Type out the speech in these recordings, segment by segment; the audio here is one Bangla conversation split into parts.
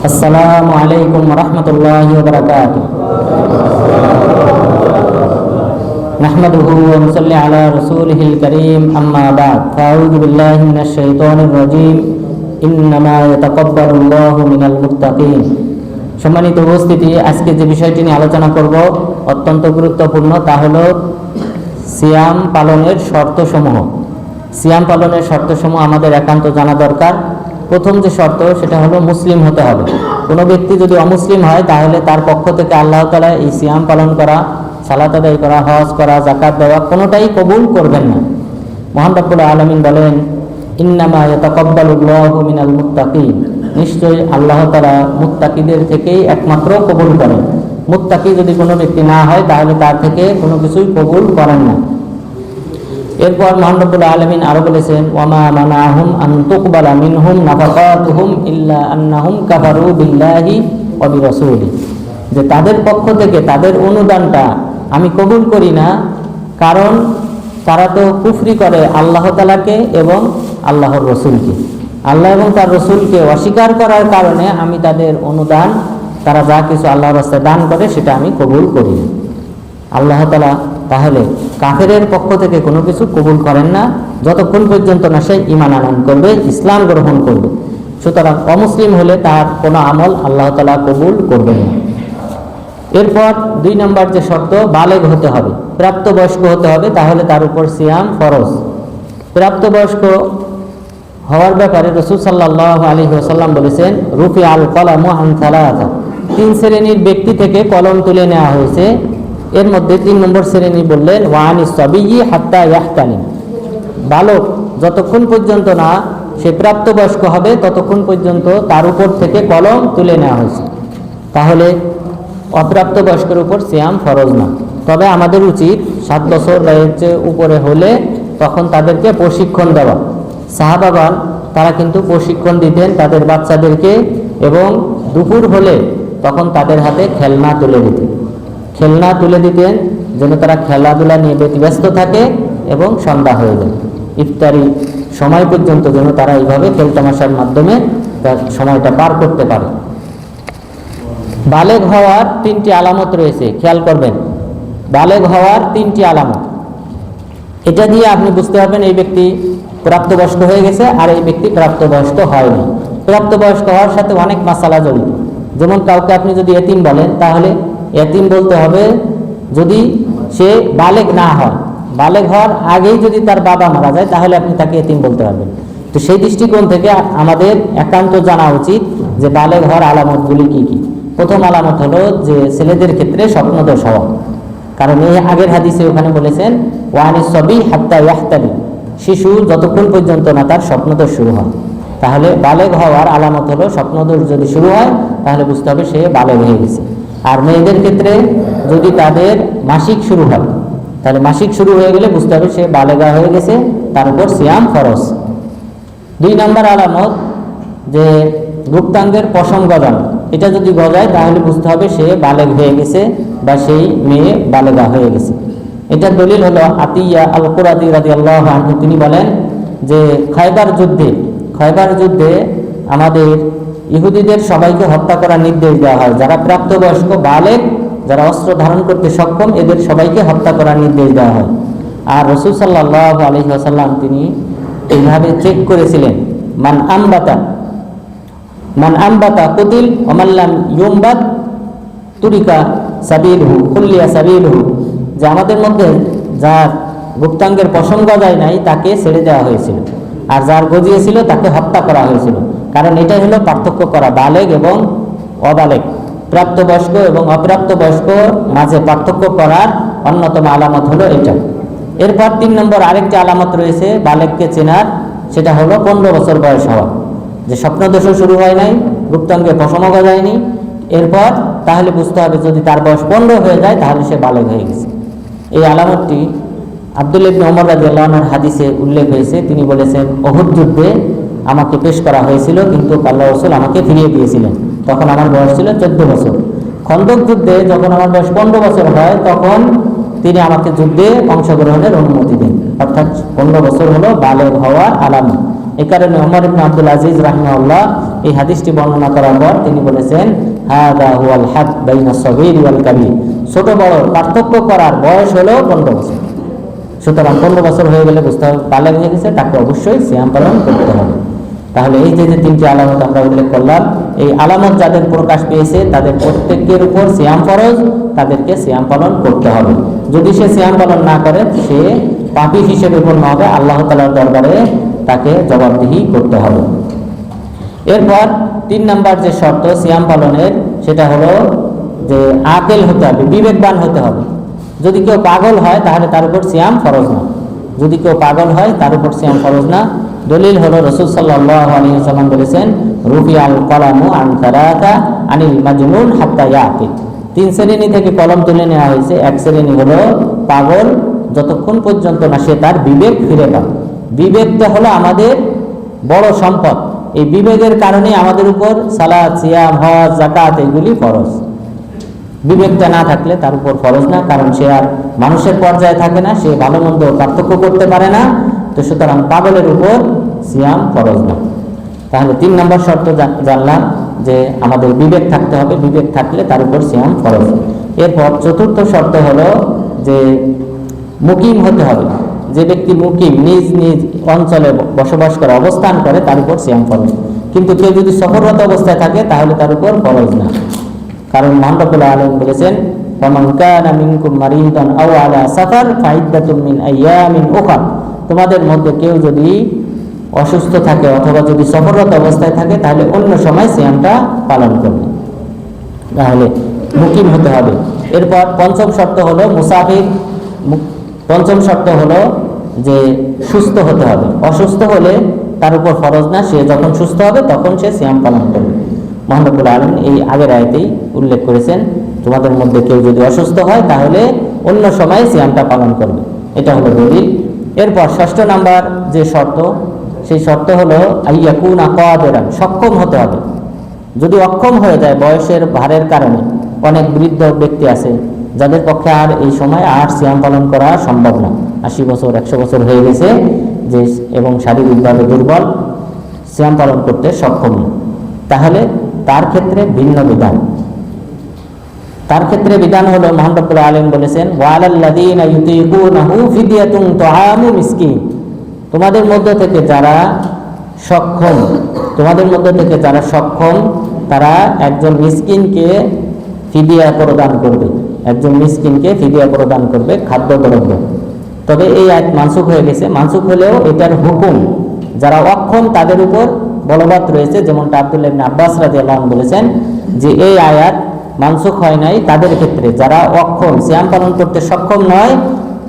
আসসালামু আলাইকুম রহমতুল্লাহি ওয়া বারাকাতুহু। নাহমাদুহু ওয়া নুসাল্লি আলা রাসূলিহিল কারীম, আম্মা বা'দ। আউযু বিল্লাহি মিনাশ শাইতানির রাজীম। ইন্নামা ইয়াতাকাব্বালুল্লাহু মিনাল মুত্তাকিন। সম্মানিত উপস্থিতি, আজকে যে বিষয়টি নিয়ে আলোচনা করব অত্যন্ত গুরুত্বপূর্ণ, তা হলো সিয়াম পালনের শর্তসমূহ। সিয়াম পালনের শর্তসমূহ আমাদের একান্ত জানা দরকার। প্রথম যে শর্ত, সেটা হলো মুসলিম হতে হবে। কোনো ব্যক্তি যদি অমুসলিম হয়, তাহলে তার পক্ষ থেকে আল্লাহ তাআলা এই সিয়াম পালন করা, সালাত আদায় করা, হজ করা, যাকাত দেওয়া কোনোটাই কবুল করবেন না। মহান রব্বুল আলামিন বলেন, ইন্নামা ইয়াতাকাব্বালুল্লাহু মিনাল মুত্তাকিন। নিশ্চয়ই আল্লাহ তাআলা মুত্তাকিদের থেকেই একমাত্র কবুল করেন। মুত্তাকি যদি কোনো ব্যক্তি না হয়, তাহলে তার থেকে কোনো কিছুই কবুল করেন না। এরপর মহান রব্বুল আলামিন আরো বলেছেন, ওয়ামা মানাহুম আন তুকবালা মিনহুম নাফাকাতুহুম ইল্লা আন্নাহুম কাফারু বিল্লাহি ওয়া বিরাসূলিহি। যে তাদের পক্ষ থেকে তাদের অনুদানটা আমি কবুল করি না, কারণ তারা তো কুফরি করে আল্লাহ তাআলাকে এবং আল্লাহর রাসূলকে। আল্লাহ এবং তার রাসূলকে অস্বীকার করার কারণে আমি তাদের অনুদান, তারা যা কিছু আল্লাহর রাস্তায় দান করে, সেটা আমি কবুল করি না। আল্লাহ তাআলা তাহলে কাফেরের পক্ষ থেকে কোনো কিছু কবুল করেন না যতক্ষণ পর্যন্ত না সে ঈমান আনয়ন করবে, ইসলাম গ্রহণ করবে। সুতরাং অমুসলিম হলে তার কোনো আমল আল্লাহ তাআলা কবুল করবেন না। এরপর 2 নম্বর যে শর্ত, বালেগ হতে হবে, প্রাপ্তবয়স্ক হতে হবে, তাহলে তার উপর সিয়াম ফরজ। প্রাপ্তবয়স্ক হওয়ার ব্যাপারে রাসূল সাল্লাল্লাহু আলাইহি ওয়াসাল্লাম বলেছেন, রুফি আল কলামু আন সালাসা। 3 শ্রেণীর ব্যক্তি থেকে কলম তুলে নেওয়া হয়েছে। এর মধ্যে 3 নম্বর শ্রেণী বললেন, ওয়ানিস সাবিয়্যি হাত্তা ইয়াহতালিম। বালক যতক্ষণ পর্যন্ত না সে প্রাপ্তবয়স্ক হবে, ততক্ষণ পর্যন্ত তার উপর থেকে কলম তুলে নেওয়া হয়েছে। তাহলে অপ্রাপ্তবয়স্কের উপর সিয়াম ফরজ না। তবে আমাদের উচিত 7 বছর বয়সের উপরে হলে তখন তাদেরকে প্রশিক্ষণ দেওয়া। সাহাবাগণ তারা কিন্তু প্রশিক্ষণ দিতেন তাদের বাচ্চাদেরকে, এবং দুপুর হলে তখন তাদের হাতে খেলনা তুলে দিতেন যেন তারা খেলাধুলা নিয়ে ব্যতিব্যস্ত থাকে, এবং সন্ধ্যা হয়ে যায় ইফতারি সময় পর্যন্ত যেন তারা এইভাবে খেলতামাশার মাধ্যমে তার সময়টা পার করতে পারে। বালেগ হওয়ার 3টি আলামত রয়েছে, খেয়াল করবেন। বালেগ হওয়ার 3টি আলামত, এটা দিয়ে আপনি বুঝতে পারবেন এই ব্যক্তি প্রাপ্তবয়স্ক হয়ে গেছে আর এই ব্যক্তি প্রাপ্তবয়স্ক হয়নি। প্রাপ্তবয়স্ক হওয়ার সাথে অনেক মাসালা জড়িত। যেমন কাউকে আপনি যদি এতিম বলেন, তাহলে এতিম বলতে হবে যদি সে বালেগ না হয়। বালেগ হওয়ার আগেই যদি তার বাবা মারা যায়, তাহলে আপনি তাকে এতিম বলতে পারবেন। তো সেই দৃষ্টিকোণ থেকে আমাদের একান্ত জানা উচিত যে বালেগ হওয়ার আলামতগুলি কি কি। প্রথম আলামত হলো যে ছেলেদের ক্ষেত্রে স্বপ্নদোষ হওয়া, কারণ এই আগের হাদিসে ওখানে বলেছেন, ওয়ানিস সাবি হাত্তা ইয়াহতালিম। শিশু যতক্ষণ পর্যন্ত না তার স্বপ্নদোষ শুরু হয়। তাহলে বালেগ হওয়ার আলামত হলো স্বপ্নদোষ যদি শুরু হয়, তাহলে বুঝতে হবে সে বালেগ হয়ে গেছে। আর মেয়েদের ক্ষেত্রে যদি তাদের মাসিক শুরু হয়, তাহলে মাসিক শুরু হয়ে গেলে বুঝতে হবে সে বালেগা হয়ে গেছে, তার উপর সিয়াম ফরজ। 2 নম্বর আলামত যে গুপ্তাঙ্গের পশম গজানো, এটা যদি গজায় তাহলে বুঝতে হবে সে বালেগ হয়ে গেছে বা সেই মেয়ে বালেগা হয়ে গেছে। এটার দলিল হলো আতিয়া আল কুরাদি রাদিয়াল্লাহু আনহু, তিনি বলেন যে খয়বার যুদ্ধে আমাদের ইহুদিদের সবাইকে হত্যা করার নির্দেশ দেওয়া হয়। যারা প্রাপ্তবয়স্ক বালেগ, যারা অস্ত্র ধারণ করতে সক্ষম, এদের সবাইকে হত্যা করার নির্দেশ দেওয়া হয়। আর রাসূল সাল্লাল্লাহু আলাইহি ওয়াসাল্লাম তিনি এইভাবে চেক করেছিলেন, মান আম্বাতা কুতিল ওয়া মান লাম ইউমবাত তুরিকা সাবিলহু কুল্লিয়া সাবিলহু। যে আমাদের মধ্যে যার গুপ্তাঙ্গের পশম গজায় নাই তাকে ছেড়ে দেওয়া হয়েছিল, আর যার গজিয়েছিল তাকে হত্যা করা হয়েছিল। কারণ এটাই হলো পার্থক্য করা বালেগ এবং অবালেগ, প্রাপ্তবয়স্ক এবং অপ্রাপ্তবয়স্ক মাঝে পার্থক্য করার অন্যতম আলামত হলো এটা। এরপর 3 নম্বর আরেকটি আলামত রয়েছে বালেগকে চেনার, সেটা হলো 15 বছর বয়স হওয়া। যে স্বপ্নদোষও শুরু হয় নাই, গুপ্তাঙ্গে পশমও গজায়নি, এরপর তাহলে বুঝতে হবে যদি তার বয়স 15 হয়ে যায় তাহলে সে বালেগ হয়ে গেছে। এই আলামতটি আব্দুল্লাহ ইবনে ওমর রাদিয়াল্লাহু আনহুর হাদিসে উল্লেখ হয়েছে। তিনি বলেছেন, উহুদ যুদ্ধে আমাকে পেশ করা হয়েছিল, কিন্তু আল্লাহর রাসূল আমাকে ফিরিয়ে দিয়েছিলেন। তখন আমার বয়স ছিল 14 বছর। খন্দক যুদ্ধে যখন আমার বয়স 15 বছর হয়, তখন তিনি আমাকে যুদ্ধে অংশগ্রহণের অনুমতি দেন। অর্থাৎ 15 বছর হলো বালেগ হওয়ার আলামত। এই কারণে ওমর ইবনে আব্দুল আজিজ রাহিমাহুল্লাহ এই হাদিসটি বর্ণনা করার পর তিনি বলেছেন হাদা হুয়াল হাদ বাইনা সগীর ওয়াল কাবীর, ছোট বড় পার্থক্য করার বয়স হলো 15 বছর। সুতরাং 15 বছর হয়ে গেলে বুঝতে হবে বালেগ হয়ে গেছে, তাকে অবশ্যই সিয়াম পালন করতে হবে। তাহলে এই যে তিনটি আলামত আমরা উল্লেখ করলাম, এই আলামত যাদের প্রকাশ পেয়েছে তাদের প্রত্যেকের উপর সিয়াম ফরজ, তাদেরকে সিয়াম পালন করতে হবে। যদি সে সিয়াম পালন না করে সে পাপী হিসেবে গণ্য হবে, আল্লাহ তাআলার দরবারে তাকে জবাবদিহি করতে হবে। এরপর 3 নম্বর যে শর্ত সিয়াম পালনের, সেটা হলো যে আকেল হতে হবে, বিবেকবান হতে হবে। যদি কেউ পাগল হয় তাহলে তার উপর সিয়াম ফরজ না। যদি কেউ পাগল হয় তার উপর সিয়াম ফরজ না। দলিল হলো রাসূল সাল্লাল্লাহু আলাইহি ওয়াসাল্লাম বলেছেন রুফিআল কলামু আন সালাতা আনিল মাজনুন হাত্তা ইয়াকিল। 3 শ্রেণী থেকে কলম তুলে নেওয়া হয়েছে। এক শ্রেণী হলো পাগল, যতক্ষণ পর্যন্ত না সে তার বিবেক ফিরে পায়। বিবেকটা হলো আমাদের বড় সম্পদ। এই বিবেকের কারণে আমাদের উপর সালাত, সিয়াম, হজ, যাকাত এগুলি ফরজ। বিবেকটা না থাকলে তার উপর ফরজ না, কারণ সে আর মানুষের পর্যায়ে থাকে না, সে ভালো মন্দ পার্থক্য করতে পারে না। তো সুতরাং পাগলের উপর সিয়াম ফরজ না। তাহলে 3 নম্বর শর্ত জানলাম যে আমাদের বিবেক থাকতে হবে, বিবেক থাকলে তার উপর সিয়াম ফরজ। এরপর 4র্থ শর্ত হলো যে মুকিম হতে হবে। যে ব্যক্তি মুকিম, নিজ নিজ অঞ্চলে বসবাস করে, অবস্থান করে, তার উপর সিয়াম ফরজ। কিন্তু কেউ যদি সফররত অবস্থায় থাকে তাহলে তার উপর ফরজ না। কারণ মহান রব্বুল আলামিন বলেছেন ফামান কানা মিনকুম মারিদান আও আলা সাফার ফাইদ্দাতুম মিন আইয়ামিন উখরা। তোমাদের মধ্যে কেউ যদি অসুস্থ থাকে অথবা যদি সফররত অবস্থায় থাকে তাহলে অন্য সময় সিয়ামটা পালন করবে। তাহলে মুকিম হতে হবে। এরপর 5ম শর্ত হলো মুসাফির। 5ম শর্ত হলো যে সুস্থ হতে হবে। অসুস্থ হলে তার উপর ফরজ না, সে যখন সুস্থ হবে তখন সে সিয়াম পালন করবে। মহান রব্বুল আলামিন এই আগের আয়াতেই উল্লেখ করেছেন তোমাদের মধ্যে কেউ যদি অসুস্থ হয় তাহলে অন্য সময় সিয়ামটা পালন করবে। এটা হলো দলিল। এরপর 6ষ্ঠ নাম্বার যে শর্ত, সেই শর্ত হলো আইয়াকুনা কাদিরান, সক্ষম হতে হবে। যদি অক্ষম হয়ে যায় বয়সের ভারের কারণে, অনেক বৃদ্ধ ব্যক্তি আছে যাদের পক্ষে আর এই সময় আর সিয়াম পালন করা সম্ভব না, 80 বছর 100 বছর হয়ে গেছে যে, এবং শারীরিকভাবে দুর্বল, সিয়াম পালন করতে সক্ষম না, তাহলে তার ক্ষেত্রে ভিন্ন বিধান। তার ক্ষেত্রে বিধান হলো মহান রব্বুল আলামিন বলেছেন ওয়ালাল্লাযীনা ইউতীকুনাহু ফিদিয়াতুন তুআমু মিসকিন। তোমাদের মধ্য থেকে যারা সক্ষম তারা একজন মিসকিনকে ফিদিয়া প্রদান করবে, খাদ্যদ্রব্য। তবে এই আয়াত মানসুখ হয়ে গেছে। মানসুখ হলেও এটার হুকুম যারা অক্ষম তাদের উপর বলবৎ রয়েছে। যেমনটা আব্দুল্লাহ ইবনে আব্বাস রাদিয়াল্লাহু আনহু বলেছেন যে এই আয়াত মানসুখ হয় নাই তাদের ক্ষেত্রে, যারা অক্ষম, সিয়াম পালন করতে সক্ষম নয়,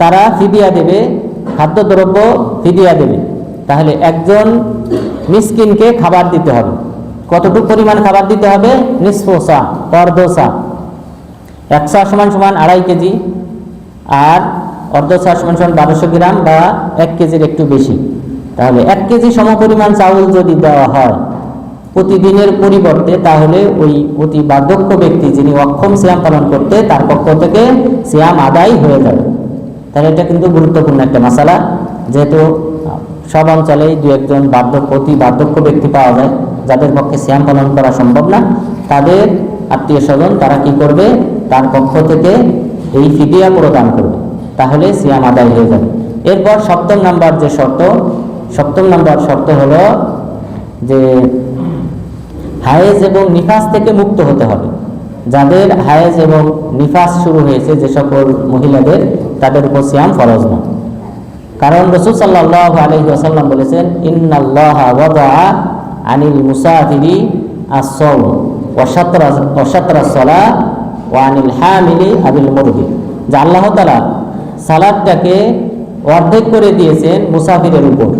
তারা ফিদিয়া দেবে, খাদ্যদ্রব্য ফিদিয়া দেবে। তাহলে একজন মিসকিনকে খাবার দিতে হবে। কতটুকু পরিমাণ খাবার দিতে হবে? নিসফু সা, অর্ধ সা। 1 সা সমান 2.5 কেজি, আর অর্ধ সা সমান 1200 গ্রাম বা 1 কেজির একটু বেশি। তাহলে 1 কেজি সমপরিমাণ চাউল যদি দেওয়া হয় প্রতিদিনের পরিবর্তে, তাহলে ওই অতি বার্ধক্য ব্যক্তি যিনি অক্ষম সিয়াম পালন করতে, তার পক্ষ থেকে সিয়াম আদায় হয়ে যাবে। তাহলে এটা কিন্তু গুরুত্বপূর্ণ একটা মাসালা। যেহেতু সব অঞ্চলেই 2-1 জন অতি বার্ধক্য ব্যক্তি পাওয়া যায় যাদের পক্ষে সিয়াম পালন করা সম্ভব না, তাদের আত্মীয় স্বজন তারা কি করবে? তার পক্ষ থেকে এই ফিদিয়া প্রদান করবে, তাহলে সিয়াম আদায় হয়ে যাবে। এরপর 7ম নাম্বার শর্ত হলো যে হায়েজ এবং নিফাস থেকে মুক্ত হতে হবে। যাদের হায়েজ এবং নিফাস শুরু হয়েছে, যে সকল মহিলাদের, তাদের উপর সিয়াম ফরজ না। কারণ রাসূল সাল্লাল্লাহু আলাইহি ওয়াসাল্লাম বলেছেন ইন্নাল্লাহা ওয়াদাআ আনিল মুসাফিরি আস-সাওম ওয়া শাতরাস সালাহ ওয়া আনিল হামিলি আবিল মুরদি। যে আল্লাহ তাআলা সালাতটাকে অর্ধেক করে দিয়েছেন মুসাফিরের উপর,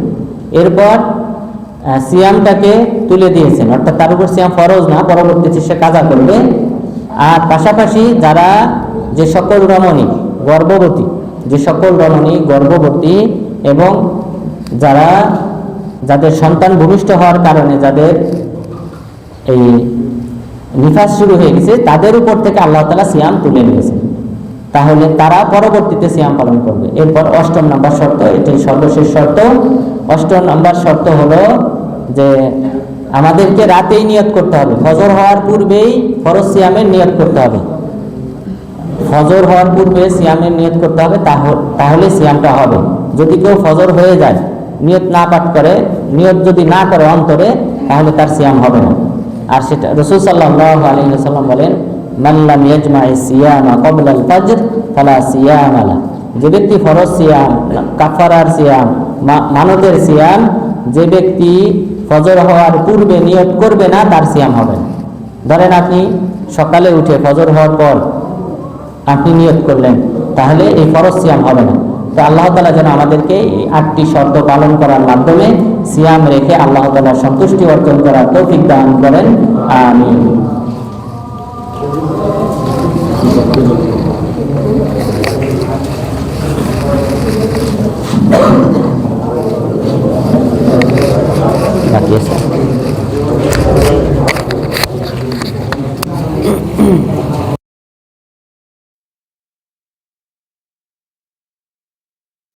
এরপর সিয়ামটাকে তুলে দিয়েছেন, অর্থাৎ তার উপর সিয়াম ফরজ না, পরবর্তীতে সে কাজা করবে। আর পাশাপাশি যারা যে সকল রমণী গর্ভবতী এবং যাদের সন্তান ভূমিষ্ঠ হওয়ার কারণে যাদের এই নিফাস শুরু হয়ে গেছে, তাদের উপর থেকে আল্লাহ তাআলা সিয়াম তুলে নিয়েছেন, তাহলে তারা পরবর্তীতে সিয়াম পালন করবে। এরপর 8ম নাম্বার শর্ত, এটাই সর্বশেষ শর্ত। 8ম নাম্বার শর্ত হলো যে আমাদেরকে রাতেই নিয়ত করতে হবে, ফজর হওয়ার পূর্বেই ফরজ সিয়ামের নিয়ত করতে হবে। ফজর হওয়ার পূর্বে সিয়ামের নিয়ত করতে হবে, তাহলে সিয়ামটা হবে। যদি কেউ ফজর হয়ে যায়, নিয়ত না পাঠ করে, নিয়ত যদি না করে অন্তরে, তাহলে তার সিয়াম হবে না। আর সেটা রাসূল সাল্লাল্লাহু আলাইহি ওয়াসাল্লাম বলেন, মান লাম ইয়াজমা'i সিয়ামা ক্বাবলা আল ফজর ফালা সিয়াম লা। যে ব্যক্তি ফরজ সিয়াম, কাফারার সিয়াম, মানতের সিয়াম, যে ব্যক্তি ফজর হওয়ার পূর্বে নিয়ত করবে না, তার সিয়াম হবে না। ধরেন আপনি সকালে উঠে ফজর হওয়ার পর আপনি নিয়ত করলেন, তাহলে এই ফরজ সিয়াম হবে না। তো আল্লাহ তাআলা যেন আমাদেরকে এই 8টি শর্ত পালন করার মাধ্যমে সিয়াম রেখে আল্লাহ তাআলার সন্তুষ্টি অর্জন করার তৌফিক দান করেন, আমিন। বাকি আছে।